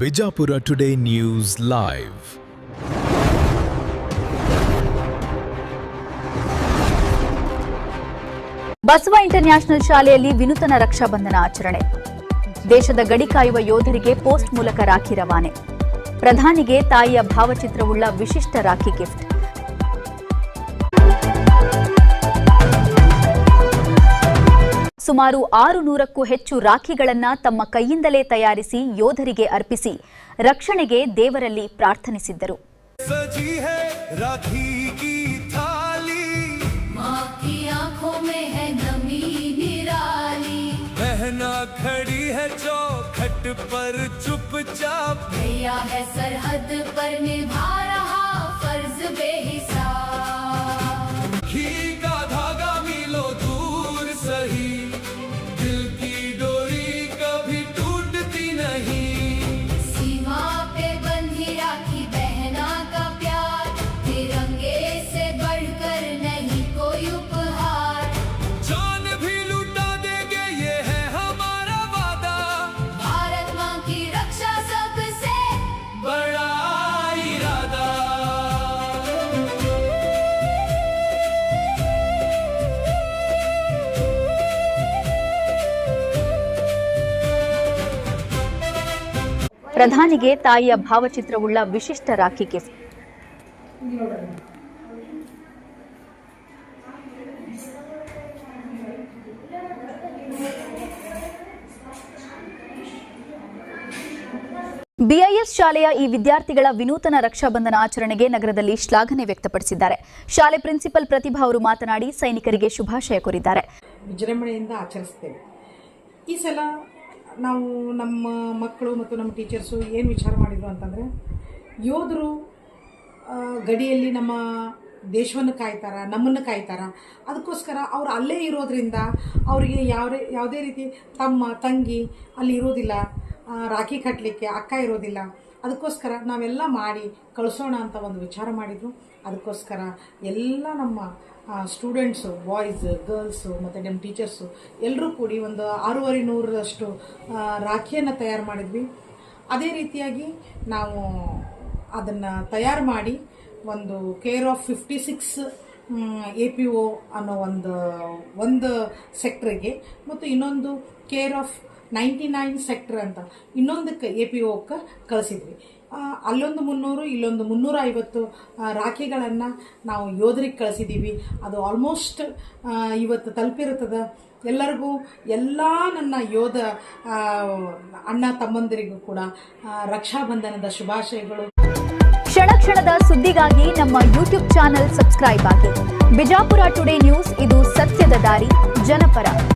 Bijapur today news live. Basava international ಶಾಲೆಯಲ್ಲಿ ವಿನೂತನ ರಕ್ಷಾಬಂಧನ ಆಚರಣೆ. ದೇಶದ ಗಡಿ ಕಾಯುವ ಯೋಧರಿಗೆ ಪೋಸ್ಟ್ ಮೂಲಕ ರಾಖಿ ರವಾನೆ. ಪ್ರಧಾನಿಗೆ ತಾಯಿಯ ಭಾವಚಿತ್ರವುಳ್ಳ ವಿಶಿಷ್ಟ ರಾಖಿ ಗಿಫ್ಟ್. ಸುಮಾರು 600ಕ್ಕೂ ಹೆಚ್ಚು ರಾಖಿಗಳನ್ನು ತಮ್ಮ ಕೈಯಿಂದಲೇ ತಯಾರಿಸಿ ಯೋಧರಿಗೆ ಅರ್ಪಿಸಿ ರಕ್ಷಣೆಗೆ ದೇವರಲ್ಲಿ ಪ್ರಾರ್ಥನಿಸಿದ್ದರು. खड़ी है चौखट पर चुपचाप, भैया है सरहद पर निभा रहा फर्ज बेहिसाब. घी का धागा मीलों दूर सही, दिल की डोरी कभी टूटती नहीं. सीमा पे बंधी राखी बहना का प्यार, तिरंगे से बढ़कर नहीं कोई उपहार. जान भी लुटा देंगे ये है हमारा वादा, भारत माँ की रक्षा सबसे बड़ा इरादा. ಪ್ರಧಾನಿಗೆ ತಾಯಿಯ ಭಾವಚಿತ್ರವುಳ್ಳ ವಿಶಿಷ್ಟ ರಾಖಿ ಗಿಫ್ಟ್. ಬಿಐಎಸ್ ಶಾಲೆಯ ಈ ವಿದ್ಯಾರ್ಥಿಗಳ ವಿನೂತನ ರಕ್ಷಾಬಂಧನ ಆಚರಣೆಗೆ ನಗರದಲ್ಲಿ ಶ್ಲಾಘನೆ ವ್ಯಕ್ತಪಡಿಸಿದ್ದಾರೆ. ಶಾಲೆ ಪ್ರಿನ್ಸಿಪಲ್ ಪ್ರತಿಭಾ ಅವರು ಮಾತನಾಡಿ ಸೈನಿಕರಿಗೆ ಶುಭಾಶಯ ಕೋರಿದ್ದಾರೆ. ವಿಜೃಂಭಣೆಯಿಂದ ಆಚರಿಸ್ತೇವೆ. ಈ ಸಲ ನಾವು ನಮ್ಮ ಮಕ್ಕಳು ಮತ್ತು ನಮ್ಮ ಟೀಚರ್ಸು ಏನು ವಿಚಾರ ಮಾಡಿದ್ರು ಅಂತಂದರೆ, ಯೋಧರು ಗಡಿಯಲ್ಲಿ ನಮ್ಮ ದೇಶವನ್ನು ಕಾಯ್ತಾರ, ನಮ್ಮನ್ನು ಕಾಯ್ತಾರ. ಅದಕ್ಕೋಸ್ಕರ ಅವ್ರು ಅಲ್ಲೇ ಇರೋದ್ರಿಂದ ಅವರಿಗೆ ಯಾವುದೇ ರೀತಿ ತಮ್ಮ ತಂಗಿ ಅಲ್ಲಿ ಇರೋದಿಲ್ಲ, ರಾಖಿ ಕಟ್ಟಲಿಕ್ಕೆ ಅಕ್ಕ ಇರೋದಿಲ್ಲ. ಅದಕ್ಕೋಸ್ಕರ ನಾವೆಲ್ಲ ಮಾಡಿ ಕಳಿಸೋಣ ಅಂತ ಒಂದು ವಿಚಾರ ಮಾಡಿದ್ರು. ಅದಕ್ಕೋಸ್ಕರ ಎಲ್ಲ ನಮ್ಮ ಸ್ಟೂಡೆಂಟ್ಸು, ಬಾಯ್ಸ್, ಗರ್ಲ್ಸು ಮತ್ತು ನಮ್ಮ ಟೀಚರ್ಸು ಎಲ್ಲರೂ ಕೂಡಿ ಒಂದು 650 ರಾಖಿಯನ್ನು ತಯಾರು ಮಾಡಿದ್ವಿ. ಅದೇ ರೀತಿಯಾಗಿ ನಾವು ಅದನ್ನು ತಯಾರು ಮಾಡಿ ಒಂದು ಕೇರ್ ಆಫ್ 56 APO ಅನ್ನೋ ಒಂದು ಸೆಕ್ಟ್ರಿಗೆ ಮತ್ತು ಇನ್ನೊಂದು ಕೇರ್ ಆಫ್ 99 ಸೆಕ್ಟರ್ ಅಂತ ಇನ್ನೊಂದಕ್ಕೆ APOಕ್ಕೆ ಕಳಿಸಿದ್ವಿ. ಅಲ್ಲೊಂದು 300, ಇಲ್ಲೊಂದು 350 ರಾಖಿಗಳನ್ನು ನಾವು ಯೋಧರಿಗೆ ಕಳಿಸಿದ್ದೀವಿ. ಅದು ಆಲ್ಮೋಸ್ಟ್ ಇವತ್ತು ತಲುಪಿರುತ್ತದೆ. ಎಲ್ಲರಿಗೂ, ಎಲ್ಲ ನನ್ನ ಯೋಧ ಅಣ್ಣ ತಮ್ಮಂದಿರಿಗೂ ಕೂಡ ರಕ್ಷಾಬಂಧನದ ಶುಭಾಶಯಗಳು. ಕ್ಷಣ ಕ್ಷಣದ ಸುದ್ದಿಗಾಗಿ ನಮ್ಮ ಯೂಟ್ಯೂಬ್ ಚಾನೆಲ್ ಸಬ್ಸ್ಕ್ರೈಬ್ ಆಗಿ. ಬಿಜಾಪುರ ಟುಡೇ ನ್ಯೂಸ್, ಇದು ಸತ್ಯದ ದಾರಿ, ಜನಪರ.